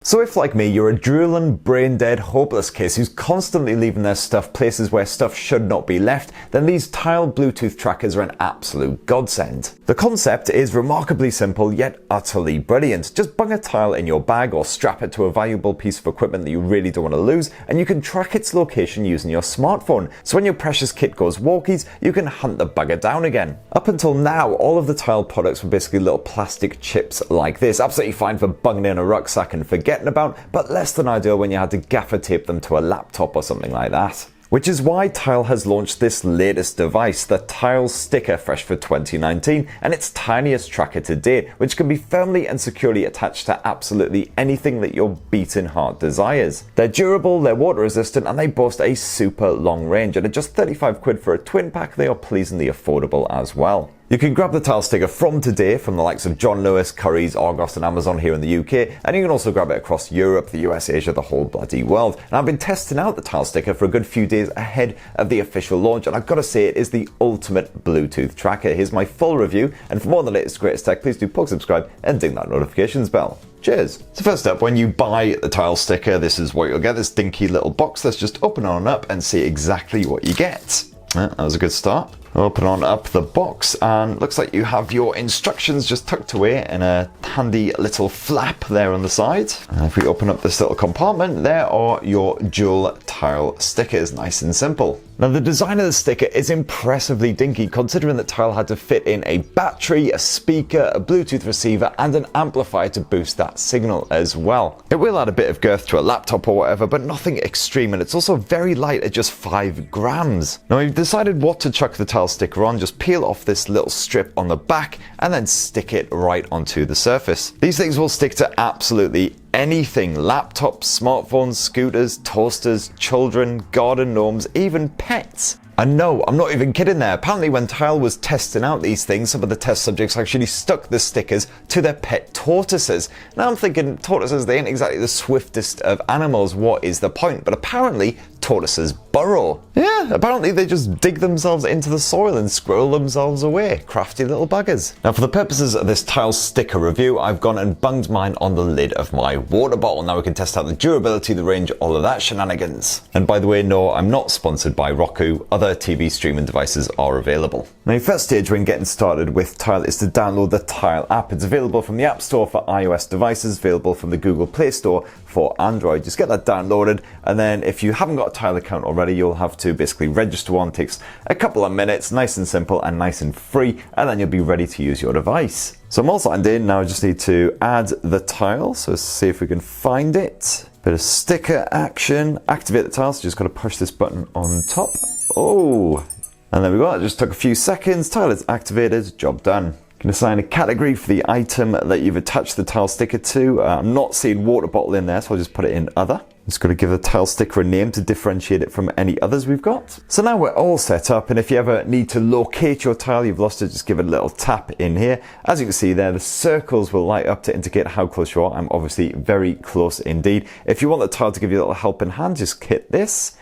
So if, like me, you're a drooling, brain-dead, hopeless case who's constantly leaving their stuff places where stuff should not be left, then these tile Bluetooth trackers are an absolute godsend. The concept is remarkably simple yet utterly brilliant. Just bung a tile in your bag or strap it to a valuable piece of equipment that you really don't want to lose, and you can track its location using your smartphone. So when your precious kit goes walkies, you can hunt the bugger down again. Up until now, all of the tile products were basically little plastic chips like this, absolutely fine for bunging in a rucksack and forgetting about, but less than ideal when you had to gaffer tape them to a laptop or something like that. Which is why Tile has launched this latest device, the Tile Sticker, fresh for 2019, and its tiniest tracker to date, which can be firmly and securely attached to absolutely anything that your beating heart desires. They're durable, they're water resistant, and they boast a super long range, and at just 35 quid for a twin pack, they are pleasingly affordable as well. You can grab the Tile Sticker from today from the likes of John Lewis, Currys, Argos and Amazon here in the UK, and you can also grab it across Europe, the US, Asia, the whole bloody world. And I've been testing out the Tile Sticker for a good few days ahead of the official launch, and I've got to say it is the ultimate Bluetooth tracker. Here's my full review, and for more on the latest greatest tech, please do poke subscribe and ding that notifications bell. Cheers! So first up, when you buy the Tile Sticker, this is what you'll get, this dinky little box. Let's just open on up and see exactly what you get. That was a good start. Open on up the box and looks like you have your instructions just tucked away in a handy little flap there on the side. And if we open up this little compartment, there are your dual tile stickers, nice and simple. Now the design of the sticker is impressively dinky considering that Tile had to fit in a battery, a speaker, a Bluetooth receiver and an amplifier to boost that signal as well. It will add a bit of girth to a laptop or whatever, but nothing extreme, and it's also very light at just 5 grams. Now we've decided what to chuck the Tile Sticker on. Just peel off this little strip on the back and then stick it right onto the surface. These things will stick to absolutely anything: laptops, smartphones, scooters, toasters, children, garden gnomes, even pets. And no, I'm not even kidding there. Apparently when Tile was testing out these things, some of the test subjects actually stuck the stickers to their pet tortoises. Now I'm thinking, tortoises, they ain't exactly the swiftest of animals, what is the point? But apparently tortoises burrow. Yeah, apparently they just dig themselves into the soil and squirrel themselves away. Crafty little buggers. Now for the purposes of this Tile Sticker review, I've gone and bunged mine on the lid of my water bottle. Now we can test out the durability, the range, all of that shenanigans. And by the way, no, I'm not sponsored by Roku. Other TV streaming devices are available. Now your first stage when getting started with Tile is to download the Tile app. It's available from the App Store for iOS devices, available from the Google Play Store for Android. Just get that downloaded, and then if you haven't got a Tile account already, you'll have to basically register one. It takes a couple of minutes, nice and simple and nice and free, and then you'll be ready to use your device. So I'm all signed in, now I just need to add the tile, so let's see if we can find it. Bit of sticker action. Activate the tile, so just got to push this button on top. Oh, and there we go, it just took a few seconds. Tile is activated, job done. You can assign a category for the item that you've attached the Tile Sticker to. I'm not seeing water bottle in there, so I'll just put it in other. Just got to give the Tile Sticker a name to differentiate it from any others we've got. So now we're all set up, and if you ever need to locate your tile, you've lost it, just give it a little tap in here. As you can see there, the circles will light up to indicate how close you are. I'm obviously very close indeed. If you want the tile to give you a little helping hand, just hit this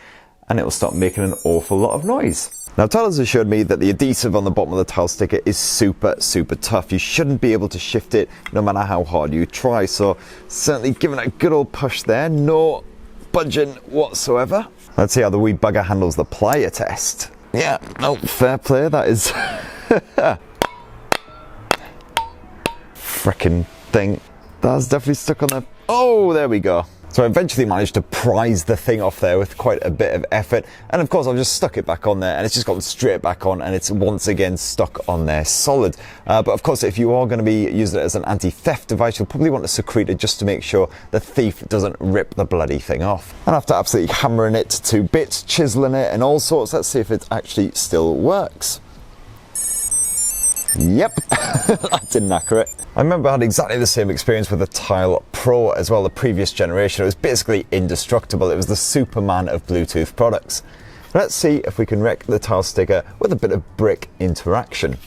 and it will start making an awful lot of noise. Now Tile has assured me that the adhesive on the bottom of the Tile Sticker is super tough. You shouldn't be able to shift it no matter how hard you try. So certainly giving it a good old push there, no budging whatsoever. Let's see how the wee bugger handles the plier test. Yeah, no, fair play, that is frickin' thing. That's definitely stuck on there. Oh, there we go. So I eventually managed to prise the thing off there with quite a bit of effort, and of course I've just stuck it back on there and it's just gotten straight back on, and it's once again stuck on there solid. But of course if you are going to be using it as an anti-theft device, you'll probably want to secrete it just to make sure the thief doesn't rip the bloody thing off. And after absolutely hammering it to bits, chiseling it and all sorts, let's see if it actually still works. Yep, that didn't knacker it. I remember I had exactly the same experience with the Tile Pro as well, the previous generation. It was basically indestructible. It was the Superman of Bluetooth products. Let's see if we can wreck the Tile Sticker with a bit of brick interaction.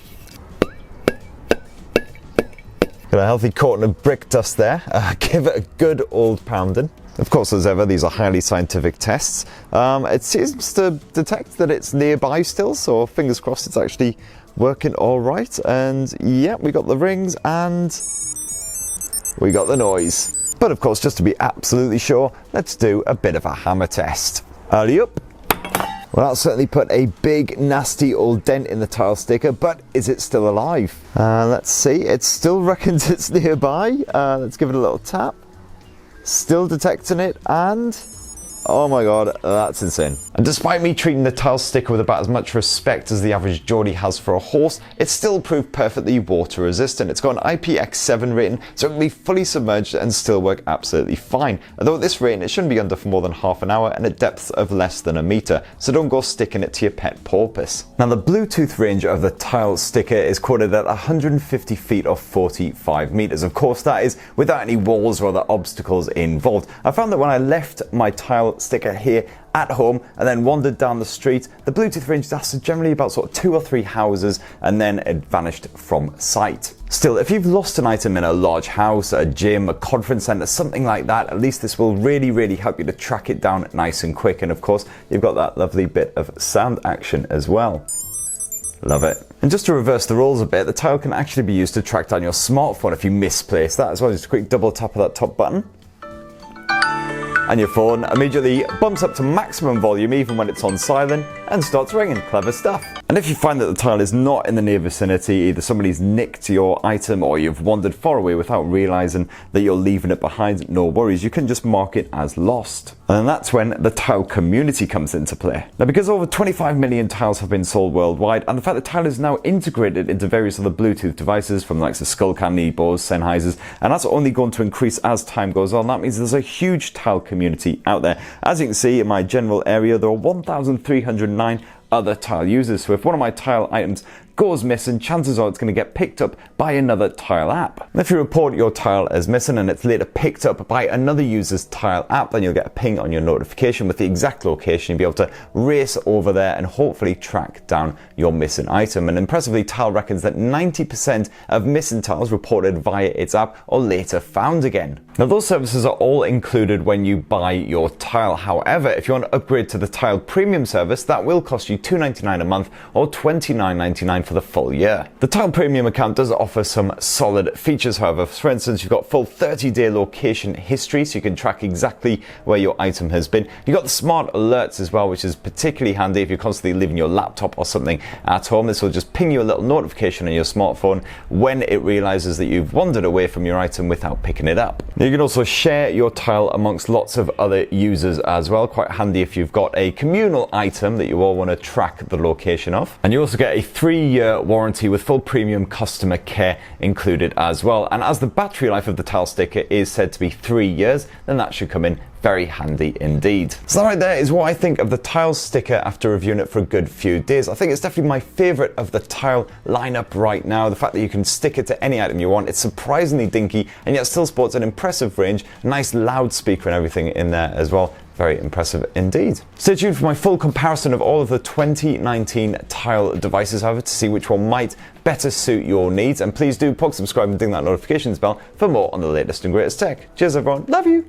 Got a healthy coating of brick dust there. Give it a good old pounding. Of course, as ever, these are highly scientific tests. It seems to detect that it's nearby still, so fingers crossed it's actually working all right. And yeah, we got the rings and we got the noise. But of course, just to be absolutely sure, let's do a bit of a hammer test. Early up. Well, that'll certainly put a big, nasty old dent in the tile sticker, but is it still alive? Let's see, it still reckons it's nearby. Let's give it a little tap. Still detecting it, and oh my god, that's insane. And despite me treating the tile sticker with about as much respect as the average Geordie has for a horse, it's still proved perfectly water resistant. It's got an IPX7 rating, so it can be fully submerged and still work absolutely fine. Although at this rating, it shouldn't be under for more than half an hour and at depths of less than a metre, so don't go sticking it to your pet porpoise. Now, the Bluetooth range of the tile sticker is quoted at 150 feet or 45 metres. Of course, that is without any walls or other obstacles involved. I found that when I left my tile sticker here at home and then wandered down the street, the Bluetooth range lasted generally about sort of 2 or 3 houses and then it vanished from sight. Still, if you've lost an item in a large house, a gym, a conference centre, something like that, at least this will really help you to track it down nice and quick. And of course, you've got that lovely bit of sound action as well. Love it. And just to reverse the roles a bit, the tile can actually be used to track down your smartphone if you misplace that as well. Just a quick double tap of that top button, and your phone immediately bumps up to maximum volume even when it's on silent and starts ringing. Clever stuff. And if you find that the tile is not in the near vicinity, either somebody's nicked your item or you've wandered far away without realizing that you're leaving it behind, no worries, you can just mark it as lost. And then that's when the tile community comes into play. Now, because over 25 million tiles have been sold worldwide, and the fact that tile is now integrated into various other Bluetooth devices from the likes of Skullcandy, Bose, Sennheisers, and that's only going to increase as time goes on, that means there's a huge tile community out there. As you can see in my general area, there are 1,309 other tile users, so if one of my tile items goes missing, chances are it's going to get picked up by another tile app. And if you report your tile as missing and it's later picked up by another user's tile app, then you'll get a ping on your notification with the exact location. You'll be able to race over there and hopefully track down your missing item. And impressively, Tile reckons that 90% of missing tiles reported via its app are later found again. Now, those services are all included when you buy your tile. However, if you want to upgrade to the Tile Premium service, that will cost you $2.99 a month or $29.99 for the full year. The Tile Premium account does offer some solid features, however. For instance, you've got full 30-day location history, so you can track exactly where your item has been. You've got the smart alerts as well, which is particularly handy if you're constantly leaving your laptop or something at home. This will just ping you a little notification on your smartphone when it realizes that you've wandered away from your item without picking it up. You can also share your tile amongst lots of other users as well. Quite handy if you've got a communal item that you all want to track the location of. And you also get a 3-year warranty with full premium customer care included as well. And as the battery life of the tile sticker is said to be 3 years, then that should come in very handy indeed. So that right there is what I think of the tile sticker after reviewing it for a good few days. I think it's definitely my favorite of the tile lineup right now. The fact that you can stick it to any item you want. It's surprisingly dinky and yet still sports an impressive range, nice loudspeaker and everything in there as well. Very impressive indeed. Stay tuned for my full comparison of all of the 2019 tile devices, however, to see which one might better suit your needs. And please do subscribe and ding that notifications bell for more on the latest and greatest tech. Cheers everyone, love you.